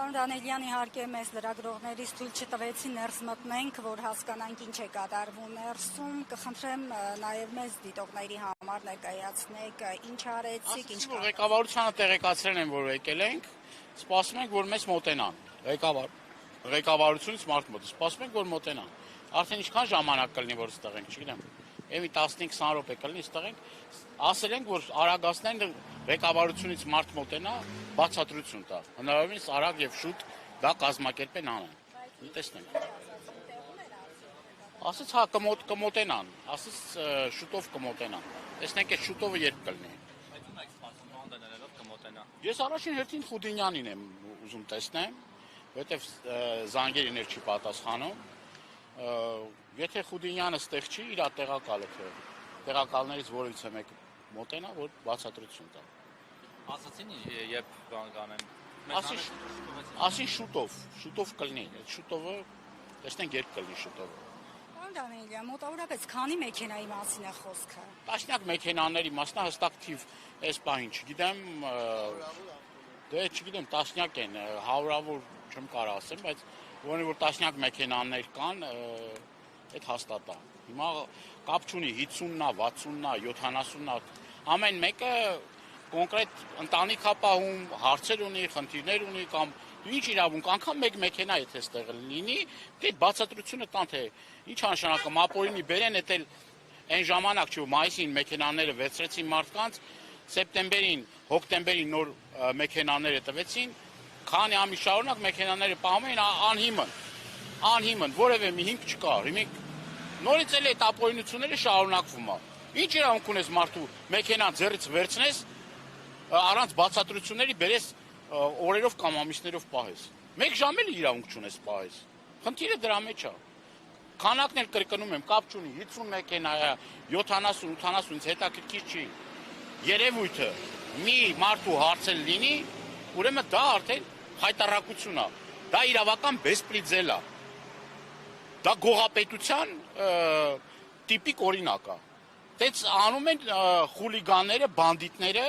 Պարոն Դանիելյան, իհարկե մեզ լրագրողներից թույլ չտվեցին ներս մտնենք, որ հասկանանք ինչ է կատարվում ներսում, կխնդրեմ նաև մեզ դիտողների համար ներկայացնեք, ինչ արեցիք, ինչ կա։ Ղեկավարությանը տեղեկացրել են, որ եկել ենք, սպասում ենք, որ մեզ մոտենան, ղեկավարությունից մարդ մոտ, սպասում ենք, որ մոտենան, արդեն ինչքան ժամանակ կլինի, որ ստեղ ենք, չգիտեմ, էմի 15-20 րոպե կլինի, ստեղ ենք, ասել ենք, որ արագացնեն ղեկավարությունից մարդ մոտենա, բացատրություն տա, հնարավորինս արագ եւ շուտ դա կազմակերպեն անեն, տեսնենք։ Ասեց հա կմոտենան, ասեց շուտով կմոտենան, տեսնենք այդ շուտովը երբ կլինի։ Բայց ում եք սպասում մոտենալով կմոտենա։ Ես առաջին հերթին Խուդինյանին եմ ուզում տեսնեմ, որովհետեւ զանգերին չի պատասխանում։ Եթե Խուդինյանը ստեղ չի, իր տեղակալը թե տեղակալներից որից է մեկ մոտենա, որ բացատրություն տա։ Ասացին երբ բան կանեն։ Ասին շուտով կլինի, այդ շուտովը տեսնենք երբ կլինի շուտովը։ Պարոն Դանիելյան, մոտավորապես քանի մեքենայի մասին է խոսքը։ Տասնյակ մեքենաների մասնա հստակ թիվ այս պահին չգիտեմ, դե չգիտեմ, տասնյակ են, հարյուրավոր չեմ կարող ասեմ, բայց որոնք որ տասնյակ մեքենաներ կան, այդ հաստատ է։ Հիմա կապ չունի 50-նա, 60-նա, 70-նա, ամեն մեկը կոնկրետ ընտանիք ապահում, հարցեր ունի, խնդիրներ ունի կամ ինչ իրավունք, անգամ մեկ մեքենա եթե ստեղ լինի, դե բացատրությունը տան թե ինչ նշանակում, ապօրինի բերեն, դա այն ժամանակ չէ, մայիսին մեքենաները վեցրեցին մարդկանց, սեպտեմբերին, հոկտեմբերին նոր մեքենաները տվեցին, քանի ամիս շարունակ մեքենաները պահում էին անհիմն, որևէ մի հիմք չկար, հիմք նորից էլ այդ ապօրինությունները շարունակվում է։ Ինչ իրավունք ունես մարդու մեքենա ձեռից վերցնես, առանց բացատրությունների բերես օրերով կամ ամիսներով պահես։ Մեկ ժամ էլ իրավունք չունես պահես։ Խնդիրը դրա մեջ է։ Քանակն էլ կրկնում եմ, կապ չունի 50 մեքենա, 70-80-ից հետաքրքիր չի։ Երևույթը մի մարդու հարցել լինի, ուրեմն դա արդեն խայտառակություն է։ Դա իրավական բեսպրիձել է։ Դա գողապետության տիպիկ օրինակ է։ Դից անում են խուլիգանները, բանդիտները,